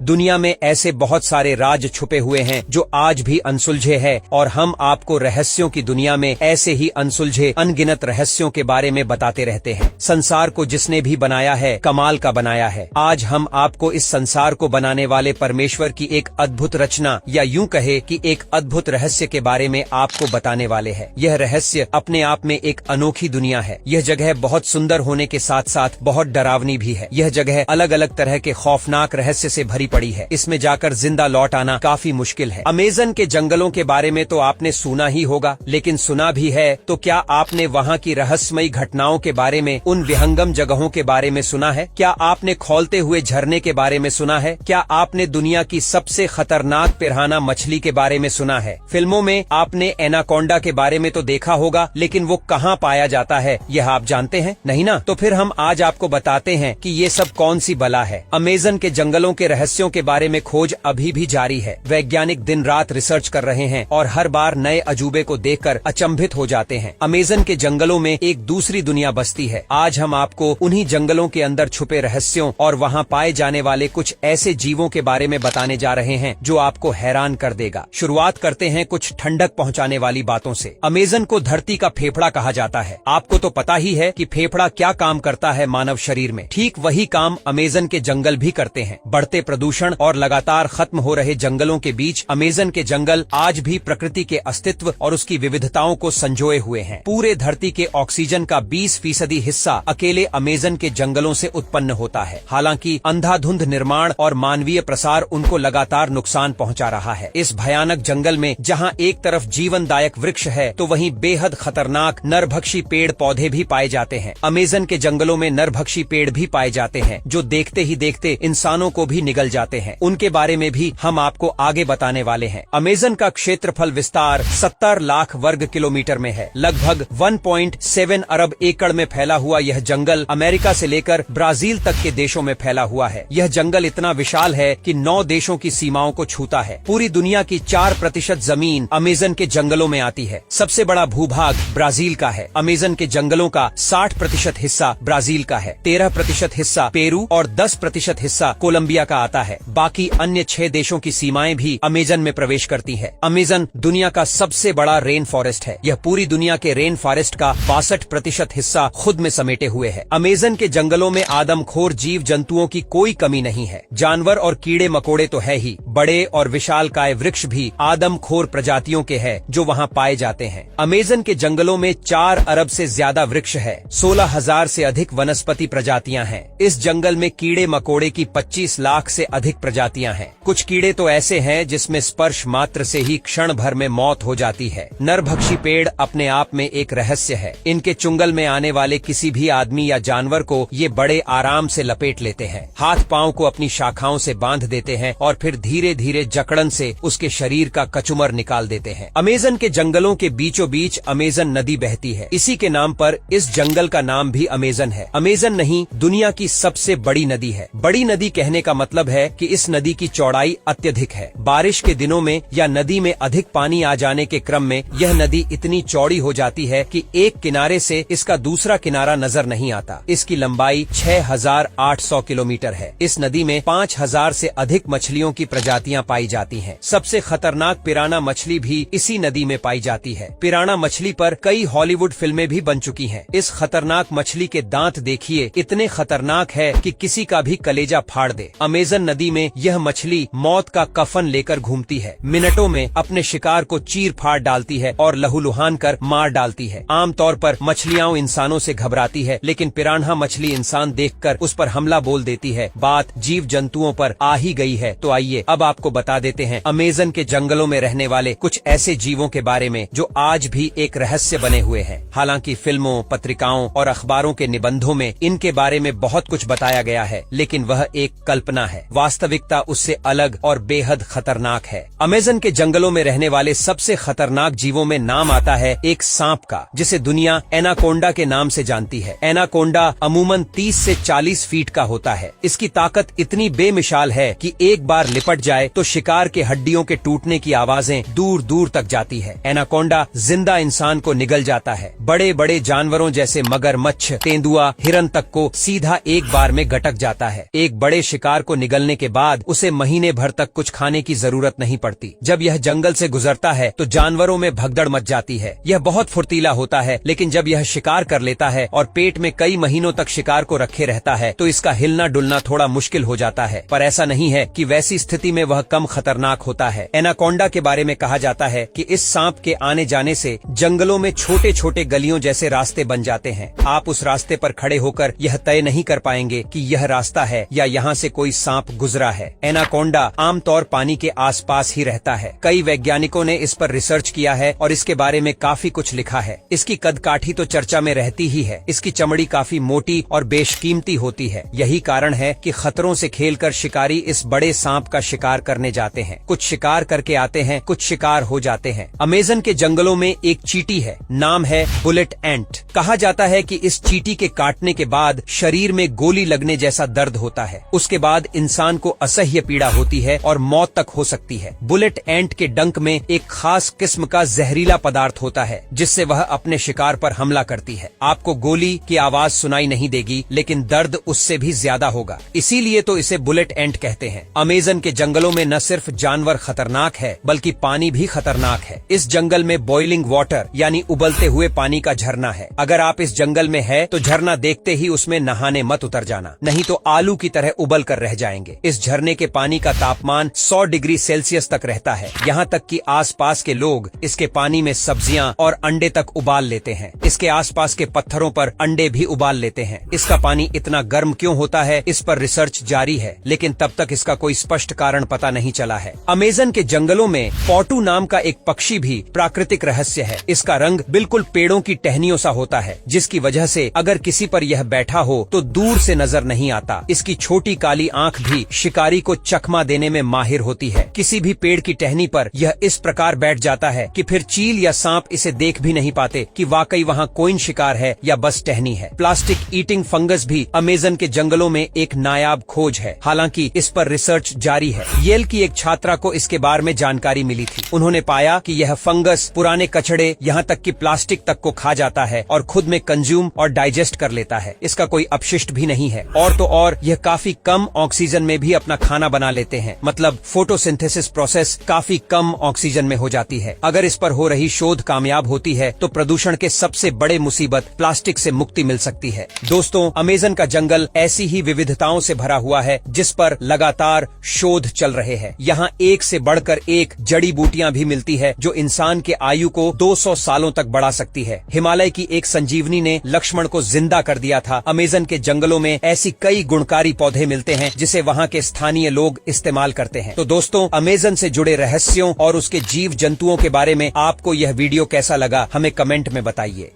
दुनिया में ऐसे बहुत सारे राज छुपे हुए हैं जो आज भी अनसुलझे हैं और हम आपको रहस्यों की दुनिया में ऐसे ही अनसुलझे अनगिनत रहस्यों के बारे में बताते रहते हैं। संसार को जिसने भी बनाया है कमाल का बनाया है। आज हम आपको इस संसार को बनाने वाले परमेश्वर की एक अद्भुत रचना या यूं कहे कि एक अद्भुत रहस्य के बारे में आपको बताने वाले हैं। यह रहस्य अपने आप में एक अनोखी दुनिया है। यह जगह बहुत सुंदर होने के साथ साथ बहुत डरावनी भी है। यह जगह अलग अलग तरह के खौफनाक रहस्य से भरी पड़ी है। इसमें जाकर जिंदा लौट आना काफी मुश्किल है। अमेज़न के जंगलों के बारे में तो आपने सुना ही होगा, लेकिन सुना भी है तो क्या आपने वहाँ की रहस्यमयी घटनाओं के बारे में, उन विहंगम जगहों के बारे में सुना है? क्या आपने खौलते हुए झरने के बारे में सुना है? क्या आपने दुनिया की सबसे खतरनाक पिरान्हा मछली के बारे में सुना है? फिल्मों में आपने एनाकोंडा के बारे में तो देखा होगा, लेकिन वो कहाँ पाया जाता है यह आप जानते हैं? नहीं ना? तो फिर हम आज आपको बताते हैं कि ये सब कौन सी बला है। अमेज़न के जंगलों के रहस्यों के बारे में खोज अभी भी जारी है। वैज्ञानिक दिन रात रिसर्च कर रहे हैं और हर बार नए अजूबे को देखकर अचंभित हो जाते हैं। अमेज़न के जंगलों में एक दूसरी दुनिया बसती है। आज हम आपको उन्हीं जंगलों के अंदर छुपे रहस्यों और वहाँ पाए जाने वाले कुछ ऐसे जीवों के बारे में बताने जा रहे हैं जो आपको हैरान कर देगा। शुरुआत करते हैं कुछ ठंडक पहुँचाने वाली बातों से। अमेज़न को धरती का फेफड़ा कहा जाता है। आपको तो पता ही है कि फेफड़ा क्या काम करता है मानव शरीर में। ठीक वही काम अमेज़न के जंगल भी करते हैं। बढ़ते प्रदूषण और लगातार खत्म हो रहे जंगलों के बीच अमेज़न के जंगल आज भी प्रकृति के अस्तित्व और उसकी विविधताओं को संजोए हुए हैं। पूरे धरती के ऑक्सीजन का 20% हिस्सा अकेले अमेज़न के जंगलों से उत्पन्न होता है। हालांकि अंधाधुंध निर्माण और मानवीय प्रसार उनको लगातार नुकसान पहुंचा रहा है। इस भयानक जंगल में जहां एक तरफ जीवनदायक वृक्ष है तो वहीं बेहद खतरनाक नरभक्षी पेड़ पौधे भी पाए जाते हैं। अमेज़न के जंगलों में नरभक्षी पेड़ भी पाए जाते हैं जो देखते ही देखते इंसानों को भी निगल जाते हैं। उनके बारे में भी हम आपको आगे बताने वाले हैं। अमेज़न का क्षेत्रफल विस्तार 70 लाख वर्ग किलोमीटर में है। लगभग 1.7 अरब एकड़ में फैला हुआ यह जंगल अमेरिका से लेकर ब्राजील तक के देशों में फैला हुआ है। यह जंगल इतना विशाल है कि 9 देशों की सीमाओं को छूता है। पूरी दुनिया की 4% जमीन अमेज़न के जंगलों में आती है। सबसे बड़ा भूभाग ब्राजील का है। अमेज़न के जंगलों का 60% हिस्सा ब्राजील का है, 13% हिस्सा पेरू और 10% हिस्सा कोलंबिया का आता है। बाकी अन्य 6 देशों की सीमाएं भी अमेज़न में प्रवेश करती है। अमेज़न दुनिया का सबसे बड़ा रेन फॉरेस्ट है। यह पूरी दुनिया के रेन फॉरेस्ट का 62% हिस्सा खुद में समेटे हुए है। अमेज़न के जंगलों में आदमखोर जीव जंतुओं की कोई कमी नहीं है। जानवर और कीड़े मकोड़े तो है ही, बड़े और विशालकाय वृक्ष भी आदमखोर प्रजातियों के हैं जो वहाँ पाए जाते हैं। अमेज़न के जंगलों में 4 अरब से ज्यादा वृक्ष है, 16,000 से अधिक वनस्पति प्रजातियां हैं। इस जंगल में कीड़े मकोड़े की 25 लाख से अधिक प्रजातियां हैं। कुछ कीड़े तो ऐसे हैं जिसमें स्पर्श मात्र से ही क्षण भर में मौत हो जाती है। नरभक्षी पेड़ अपने आप में एक रहस्य है। इनके चुंगल में आने वाले किसी भी आदमी या जानवर को ये बड़े आराम से लपेट लेते हैं। हाथ पांव को अपनी शाखाओं से बांध देते हैं और फिर धीरे धीरे जकड़न से उसके शरीर का कचुमर निकाल देते हैं। अमेज़न के जंगलों के बीचों बीच अमेज़न नदी बहती है। इसी के नाम पर इस जंगल का नाम भी अमेज़न है। अमेज़न नहीं, दुनिया की सबसे बड़ी नदी है। बड़ी नदी कहने का मतलब है कि इस नदी की चौड़ाई अत्यधिक है। बारिश के दिनों में या नदी में अधिक पानी आ जाने के क्रम में यह नदी इतनी चौड़ी हो जाती है कि एक किनारे से इसका दूसरा किनारा नजर नहीं आता। इसकी लंबाई 6,800 किलोमीटर है। इस नदी में 5,000 से अधिक मछलियों की प्रजातियां पाई जाती हैं। सबसे खतरनाक पिरान्हा मछली भी इसी नदी में पाई जाती है। पिरान्हा मछली पर कई हॉलीवुड फिल्में भी बन चुकी हैं। इस खतरनाक मछली के दांत देखिए, इतने खतरनाक है कि किसी का भी कलेजा फाड़ दे। अमेज़न नदी में यह मछली मौत का कफन लेकर घूमती है। मिनटों में अपने शिकार को चीर फाड़ डालती है और लहूलुहान कर मार डालती है। आमतौर पर मछलियां इंसानों से घबराती है, लेकिन पिरान्हा मछली इंसान देखकर उस पर हमला बोल देती है। बात जीव जंतुओं पर आ ही गई है तो आइए अब आपको बता देते हैं अमेज़न के जंगलों में रहने वाले कुछ ऐसे जीवों के बारे में जो आज भी एक रहस्य बने हुए हैं। हालांकि फिल्मों, पत्रिकाओं और अखबारों के निबंधों में इनके बारे में बहुत कुछ बताया गया है, लेकिन वह एक कल्पना है। वास्तविकता उससे अलग और बेहद खतरनाक है। अमेज़न के जंगलों में रहने वाले सबसे खतरनाक जीवों में नाम आता है एक सांप का, जिसे दुनिया एनाकोंडा के नाम से जानती है। एनाकोंडा अमूमन 30 से 40 फीट का होता है। इसकी ताकत इतनी बेमिसाल है कि एक बार लिपट जाए तो शिकार के हड्डियों के टूटने की आवाजें दूर दूर तक जाती है। एनाकोंडा जिंदा इंसान को निगल जाता है। बड़े बड़े जानवरों जैसे मगरमच्छ, तेंदुआ, हिरन तक को सीधा एक बार में गटक जाता है। एक बड़े शिकार को निगलने के बाद उसे महीने भर तक कुछ खाने की जरूरत नहीं पड़ती। जब यह जंगल से गुजरता है तो जानवरों में भगदड़ मच जाती है। यह बहुत फुर्तीला होता है, लेकिन जब यह शिकार कर लेता है और पेट में कई महीनों तक शिकार को रखे रहता है तो इसका हिलना डुलना थोड़ा मुश्किल हो जाता है। पर ऐसा नहीं है कि वैसी स्थिति में वह कम खतरनाक होता है। एनाकोंडा के बारे में कहा जाता है कि इस सांप के आने जाने से जंगलों में छोटे छोटे गलियों जैसे रास्ते बन जाते हैं। आप उस रास्ते पर खड़े होकर यह तय नहीं कर पाएंगे कि यह रास्ता है या यहाँ से कोई सांप गुजरा है। एनाकोंडा आमतौर पानी के आसपास ही रहता है। कई वैज्ञानिकों ने इस पर रिसर्च किया है और इसके बारे में काफी कुछ लिखा है। इसकी कदकाठी तो चर्चा में रहती ही है। इसकी चमड़ी काफी मोटी और बेशकीमती होती है। यही कारण है कि खतरों से खेलकर शिकारी इस बड़े सांप का शिकार करने जाते हैं। कुछ शिकार करके आते हैं, कुछ शिकार हो जाते हैं। अमेज़न के जंगलों में एक चींटी है, नाम है बुलेट एंट। कहा जाता है कि इस चींटी के काटने के बाद शरीर में गोली लगने जैसा दर्द होता है। उसके बाद इंसान को असह्य पीड़ा होती है और मौत तक हो सकती है। बुलेट एंट के डंक में एक खास किस्म का जहरीला पदार्थ होता है जिससे वह अपने शिकार पर हमला करती है। आपको गोली की आवाज सुनाई नहीं देगी, लेकिन दर्द उससे भी ज्यादा होगा। इसीलिए तो इसे बुलेट एंट कहते हैं। अमेज़न के जंगलों में न सिर्फ जानवर खतरनाक है बल्कि पानी भी खतरनाक है। इस जंगल में बॉइलिंग वाटर यानी उबलते हुए पानी का झरना है। अगर आप इस जंगल में है तो झरना देखते ही उसमें नहाने मत उतर जाना, नहीं तो आलू की तरह उबल कर रह जाएंगे। इस झरने के पानी का तापमान 100 डिग्री सेल्सियस तक रहता है। यहाँ तक कि आसपास के लोग इसके पानी में सब्जियां और अंडे तक उबाल लेते हैं। इसके आसपास के पत्थरों पर अंडे भी उबाल लेते हैं। इसका पानी इतना गर्म क्यों होता है, इस पर रिसर्च जारी है, लेकिन तब तक इसका कोई स्पष्ट कारण पता नहीं चला है। अमेज़न के जंगलों में पॉटू नाम का एक पक्षी भी प्राकृतिक रहस्य है। इसका रंग बिल्कुल पेड़ों की टहनियों सा होता है, जिसकी वजह से अगर किसी पर यह बैठा हो तो दूर से नजर नहीं आता। इसकी छोटी काली आंख भी शिकारी को चकमा देने में माहिर होती है। किसी भी पेड़ की टहनी पर यह इस प्रकार बैठ जाता है कि फिर चील या सांप इसे देख भी नहीं पाते कि वाकई वहाँ कोई शिकार है या बस टहनी है। प्लास्टिक ईटिंग फंगस भी अमेज़न के जंगलों में एक नायाब खोज है। हालांकि इस पर रिसर्च जारी है। येल की एक छात्रा को इसके बारे में जानकारी मिली थी। उन्होंने पाया कि यह फंगस पुराने कचड़े यहाँ तक कि प्लास्टिक तक को खा जाता है और खुद में कंज्यूम और डाइजेस्ट कर लेता है। इसका कोई अपशिष्ट भी नहीं है। और तो और यह काफी कम ऑक्सीजन में भी अपना खाना बना लेते हैं। मतलब फोटोसिंथेसिस प्रोसेस काफी कम ऑक्सीजन में हो जाती है। अगर इस पर हो रही शोध कामयाब होती है तो प्रदूषण के सबसे बड़े मुसीबत प्लास्टिक से मुक्ति मिल सकती है। दोस्तों, अमेज़न का जंगल ऐसी ही विविधताओं से भरा हुआ है जिस पर लगातार शोध चल रहे हैं। यहाँ एक से बढ़कर एक जड़ी बूटियां भी मिलती है जो इंसान के आयु को 200 सालों तक बढ़ा सकती है। हिमालय की एक संजीवनी ने लक्ष्मण को जिंदा कर दिया था। अमेज़न के जंगलों में ऐसी कई गुणकारी पौधे मिलते हैं जिसे वहाँ के स्थानीय लोग इस्तेमाल करते हैं। तो दोस्तों, अमेज़न से जुड़े रहस्यों और उसके जीव जंतुओं के बारे में आपको यह वीडियो कैसा लगा, हमें कमेंट में बताइए।